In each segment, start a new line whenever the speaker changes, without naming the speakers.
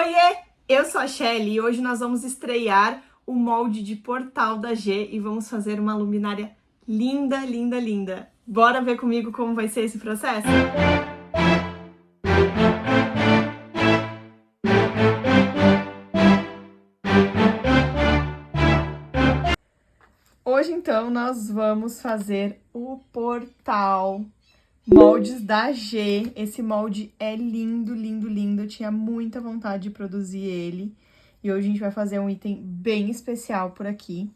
Oiê! Eu sou a Shelly e hoje nós vamos estrear o molde de portal da G e vamos fazer uma luminária linda, linda, linda. Bora ver comigo como vai ser esse processo? Hoje, então, nós vamos fazer o portal moldes da G. Esse molde é lindo, lindo, lindo. Eu tinha muita vontade de produzir ele. E hoje a gente vai fazer um item bem especial por aqui.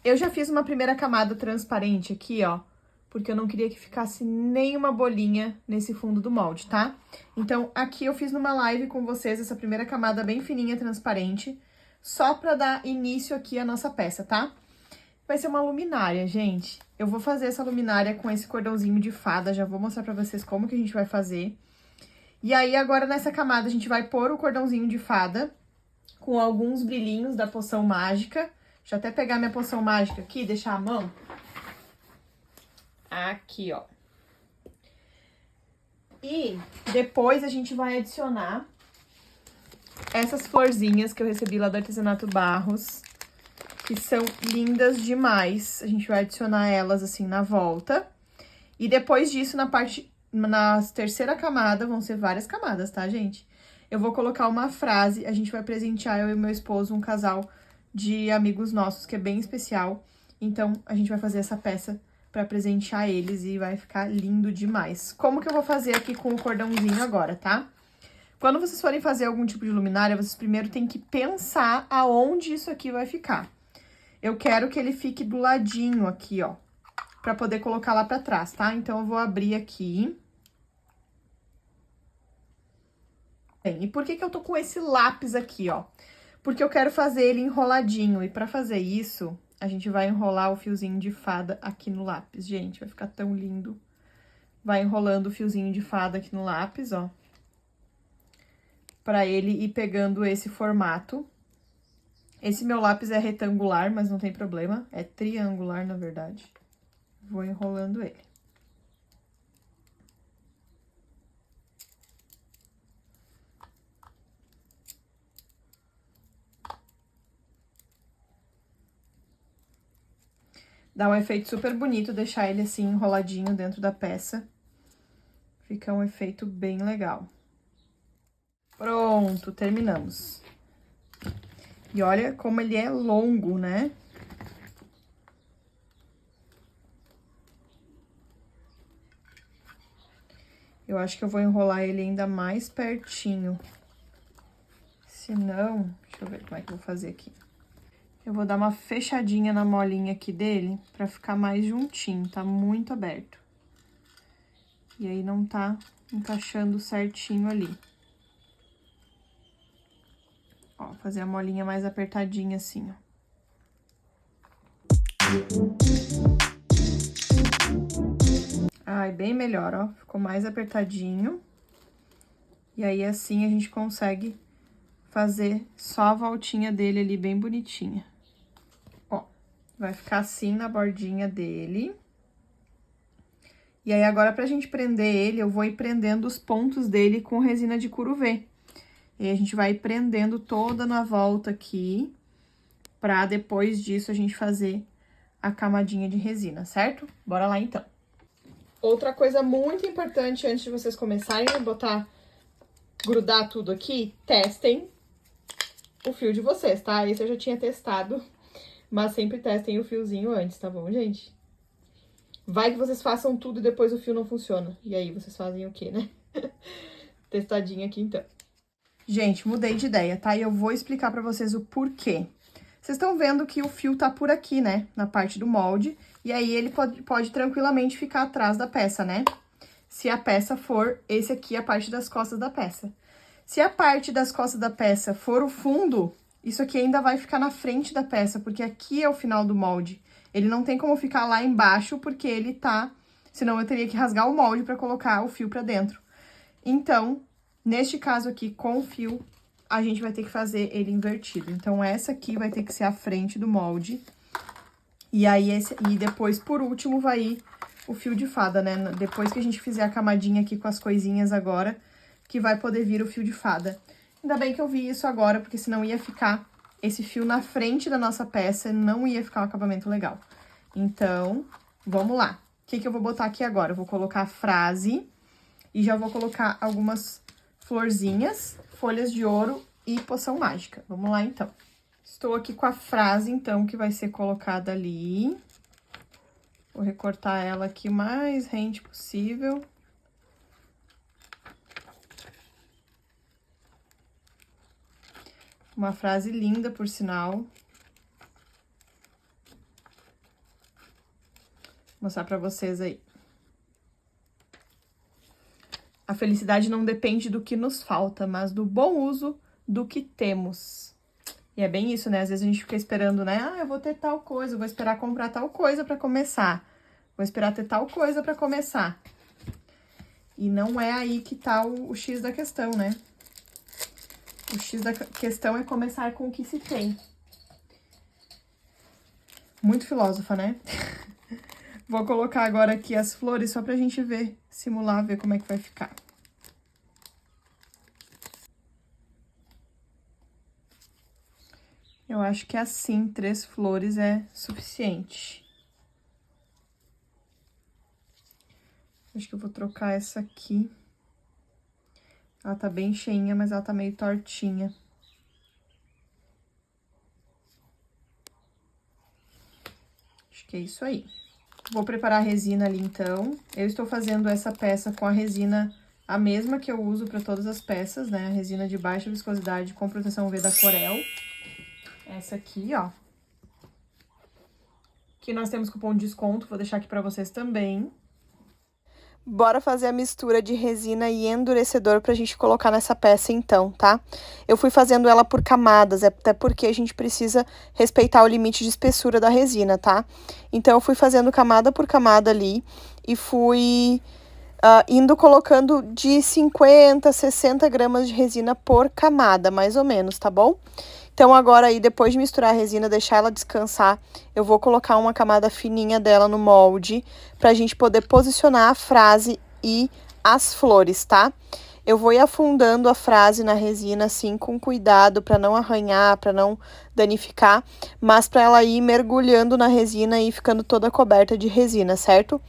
Eu já fiz uma primeira camada transparente aqui, ó. Porque eu não queria que ficasse nenhuma bolinha nesse fundo do molde, tá? Então, aqui eu fiz numa live com vocês essa primeira camada bem fininha, transparente. Só pra dar início aqui à nossa peça, tá? Vai ser uma luminária, gente. Eu vou fazer essa luminária com esse cordãozinho de fada, já vou mostrar pra vocês como que a gente vai fazer. E aí, agora nessa camada, a gente vai pôr o cordãozinho de fada com alguns brilhinhos da poção mágica. Deixa eu até pegar minha poção mágica aqui, deixar a mão. Aqui, ó. E depois a gente vai adicionar essas florzinhas que eu recebi lá do Artesanato Barros, que são lindas demais. A gente vai adicionar elas assim na volta. E depois disso, na terceira camada, vão ser várias camadas, tá, gente? Eu vou colocar uma frase, a gente vai presentear eu e meu esposo, um casal de amigos nossos, que é bem especial. Então, a gente vai fazer essa peça pra presentear eles e vai ficar lindo demais. Como que eu vou fazer aqui com o cordãozinho agora, tá? Quando vocês forem fazer algum tipo de luminária, vocês primeiro têm que pensar aonde isso aqui vai ficar. Eu quero que ele fique do ladinho aqui, ó, pra poder colocar lá pra trás, tá? Então, eu vou abrir aqui. Bem, e por que que eu tô com esse lápis aqui, ó? Porque eu quero fazer ele enroladinho, e pra fazer isso, a gente vai enrolar o fiozinho de fada aqui no lápis. Gente, vai ficar tão lindo. Vai enrolando o fiozinho de fada aqui no lápis, ó. Pra ele ir pegando esse formato. Esse meu lápis é retangular, mas não tem problema. É triangular, na verdade. Vou enrolando ele. Dá um efeito super bonito deixar ele assim enroladinho dentro da peça. Fica um efeito bem legal. Pronto, terminamos. E olha como ele é longo, né? Eu acho que eu vou enrolar ele ainda mais pertinho. Se não, deixa eu ver como é que eu vou fazer aqui. Eu vou dar uma fechadinha na molinha aqui dele, pra ficar mais juntinho, tá muito aberto. E aí, não tá encaixando certinho ali. Ó, fazer a molinha mais apertadinha assim, ó. Ai, bem melhor, ó. Ficou mais apertadinho. E aí, assim, a gente consegue fazer só a voltinha dele ali, bem bonitinha. Ó, vai ficar assim na bordinha dele. E aí, agora, pra gente prender ele, eu vou ir prendendo os pontos dele com resina de curuvê. E a gente vai ir prendendo toda na volta aqui, pra depois disso a gente fazer a camadinha de resina, certo? Bora lá, então. Outra coisa muito importante antes de vocês começarem a grudar tudo aqui, testem o fio de vocês, tá? Esse eu já tinha testado, mas sempre testem o fiozinho antes, tá bom, gente? Vai que vocês façam tudo e depois o fio não funciona. E aí, vocês fazem o quê, né? Testadinha aqui, então. Gente, mudei de ideia, tá? E eu vou explicar pra vocês o porquê. Vocês estão vendo que o fio tá por aqui, né? Na parte do molde. E aí, ele pode tranquilamente ficar atrás da peça, né? Se a peça for esse aqui, a parte das costas da peça. Se a parte das costas da peça for o fundo, isso aqui ainda vai ficar na frente da peça, porque aqui é o final do molde. Ele não tem como ficar lá embaixo, porque ele tá... Senão, eu teria que rasgar o molde pra colocar o fio pra dentro. Então, neste caso aqui, com o fio, a gente vai ter que fazer ele invertido. Então, essa aqui vai ter que ser a frente do molde. E aí, e depois, por último, vai ir o fio de fada, né? Depois que a gente fizer a camadinha aqui com as coisinhas agora, que vai poder vir o fio de fada. Ainda bem que eu vi isso agora, porque senão ia ficar esse fio na frente da nossa peça e não ia ficar um acabamento legal. Então, vamos lá. O que eu vou botar aqui agora? Eu vou colocar a frase e já vou colocar algumas florzinhas, folhas de ouro e poção mágica. Vamos lá, então. Estou aqui com a frase, então, que vai ser colocada ali. Vou recortar ela aqui o mais rente possível. Uma frase linda, por sinal. Vou mostrar pra vocês aí. A felicidade não depende do que nos falta, mas do bom uso do que temos. E é bem isso, né? Às vezes a gente fica esperando, né? Ah, eu vou ter tal coisa, eu vou esperar comprar tal coisa pra começar. Vou esperar ter tal coisa pra começar. E não é aí que tá o X da questão, né? O X da questão é começar com o que se tem. Muito filósofa, né? Vou colocar agora aqui as flores só pra gente ver, simular, ver como é que vai ficar. Eu acho que assim, 3 flores é suficiente. Acho que eu vou trocar essa aqui. Ela tá bem cheinha, mas ela tá meio tortinha. Acho que é isso aí. Vou preparar a resina ali, então. Eu estou fazendo essa peça com a resina, a mesma que eu uso para todas as peças, né? A resina de baixa viscosidade com proteção UV da Corel. Essa aqui, ó. Que nós temos cupom de desconto, vou deixar aqui para vocês também. Bora fazer a mistura de resina e endurecedor pra gente colocar nessa peça então, tá? Eu fui fazendo ela por camadas, até porque a gente precisa respeitar o limite de espessura da resina, tá? Então, eu fui fazendo camada por camada ali e fui indo colocando de 50 a 60 gramas de resina por camada, mais ou menos, tá bom? Então, agora aí, depois de misturar a resina, deixar ela descansar, eu vou colocar uma camada fininha dela no molde, pra gente poder posicionar a frase e as flores, tá? Eu vou ir afundando a frase na resina, assim, com cuidado, pra não arranhar, pra não danificar, mas pra ela ir mergulhando na resina e ficando toda coberta de resina, certo?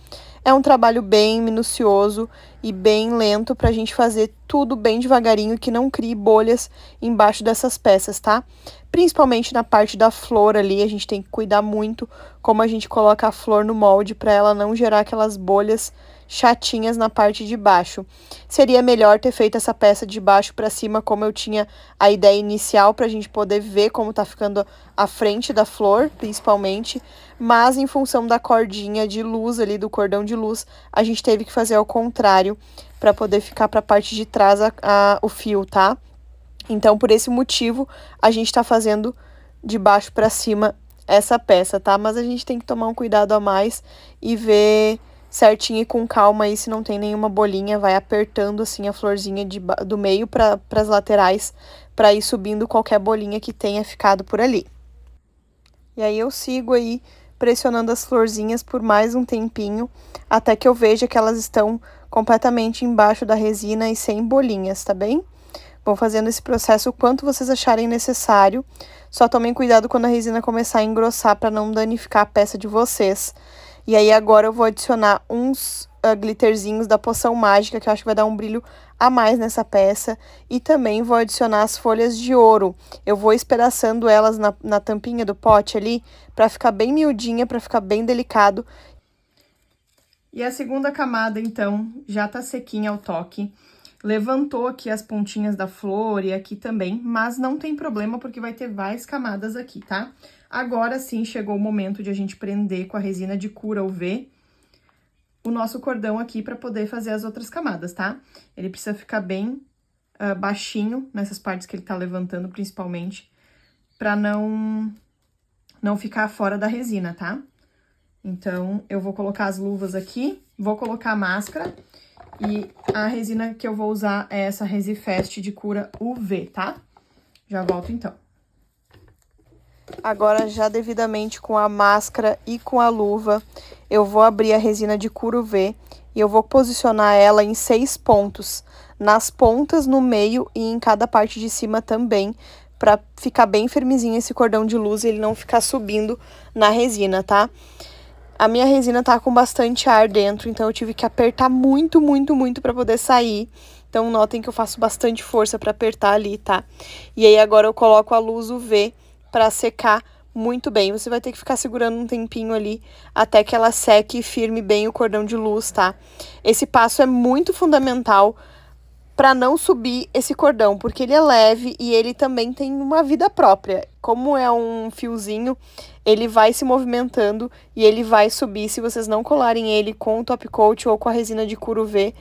É um trabalho bem minucioso e bem lento pra gente fazer tudo bem devagarinho, que não crie bolhas embaixo dessas peças, tá? Principalmente na parte da flor ali, a gente tem que cuidar muito como a gente coloca a flor no molde pra ela não gerar aquelas bolhas chatinhas na parte de baixo. Seria melhor ter feito essa peça de baixo pra cima, como eu tinha a ideia inicial, pra gente poder ver como tá ficando a frente da flor, principalmente, mas em função da cordinha de luz ali, do cordão de luz, a gente teve que fazer ao contrário, pra poder ficar pra parte de trás o fio, tá? Então, por esse motivo, a gente tá fazendo de baixo pra cima essa peça, tá? Mas a gente tem que tomar um cuidado a mais e ver certinho e com calma aí se não tem nenhuma bolinha, vai apertando assim a florzinha do meio para as laterais, para ir subindo qualquer bolinha que tenha ficado por ali. E aí eu sigo aí pressionando as florzinhas por mais um tempinho, até que eu veja que elas estão completamente embaixo da resina e sem bolinhas, tá bem? Vou fazendo esse processo o quanto vocês acharem necessário, só tomem cuidado quando a resina começar a engrossar para não danificar a peça de vocês. E aí, agora eu vou adicionar uns glitterzinhos da poção mágica, que eu acho que vai dar um brilho a mais nessa peça. E também vou adicionar as folhas de ouro. Eu vou espedaçando elas na tampinha do pote ali, pra ficar bem miudinha, pra ficar bem delicado. E a segunda camada, então, já tá sequinha ao toque. Levantou aqui as pontinhas da flor e aqui também, mas não tem problema, porque vai ter várias camadas aqui, tá? Agora sim, chegou o momento de a gente prender com a resina de cura UV o nosso cordão aqui para poder fazer as outras camadas, tá? Ele precisa ficar bem baixinho nessas partes que ele tá levantando, principalmente, para não ficar fora da resina, tá? Então, eu vou colocar as luvas aqui, vou colocar a máscara e a resina que eu vou usar é essa Resifest de cura UV, tá? Já volto então. Agora, já devidamente com a máscara e com a luva, eu vou abrir a resina de Curo V e eu vou posicionar ela em 6 pontos. Nas pontas, no meio e em cada parte de cima também, para ficar bem firmezinho esse cordão de luz e ele não ficar subindo na resina, tá? A minha resina tá com bastante ar dentro, então eu tive que apertar muito, muito, muito para poder sair. Então, notem que eu faço bastante força para apertar ali, tá? E aí, agora eu coloco a luz UV para secar muito bem. Você vai ter que ficar segurando um tempinho ali até que ela seque e firme bem o cordão de luz, tá? Esse passo é muito fundamental para não subir esse cordão, porque ele é leve e ele também tem uma vida própria. Como é um fiozinho, ele vai se movimentando e ele vai subir. Se vocês não colarem ele com o top coat ou com a resina de Curo V,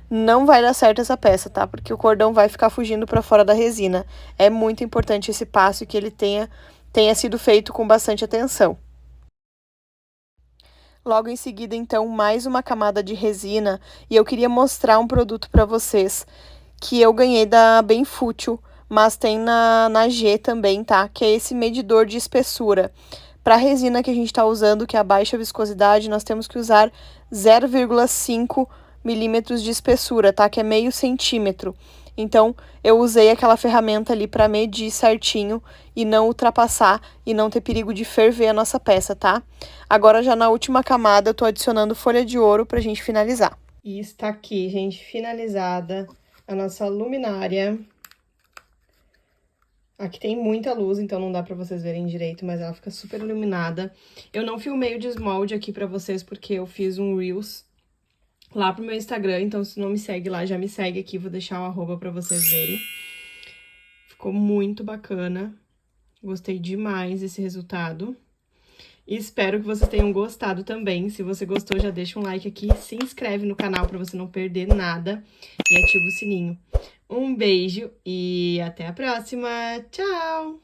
não vai dar certo essa peça, tá? Porque o cordão vai ficar fugindo para fora da resina. É muito importante esse passo e que ele tenha sido feito com bastante atenção. Logo em seguida, então, mais uma camada de resina, e eu queria mostrar um produto para vocês que eu ganhei da Bem Fútil, mas tem na G também, tá? Que é esse medidor de espessura. Para a resina que a gente está usando, que é a baixa viscosidade, nós temos que usar 0,5 milímetros de espessura, tá? Que é meio centímetro. Então, eu usei aquela ferramenta ali para medir certinho e não ultrapassar e não ter perigo de ferver a nossa peça, tá? Agora, já na última camada, eu tô adicionando folha de ouro pra gente finalizar. E está aqui, gente, finalizada a nossa luminária. Aqui tem muita luz, então não dá pra vocês verem direito, mas ela fica super iluminada. Eu não filmei o desmolde aqui pra vocês, porque eu fiz um Reels lá pro meu Instagram, então se não me segue lá, já me segue aqui, vou deixar o arroba pra vocês verem. Ficou muito bacana, gostei demais desse resultado. E espero que vocês tenham gostado também. Se você gostou, já deixa um like aqui, se inscreve no canal pra você não perder nada e ativa o sininho. Um beijo e até a próxima. Tchau!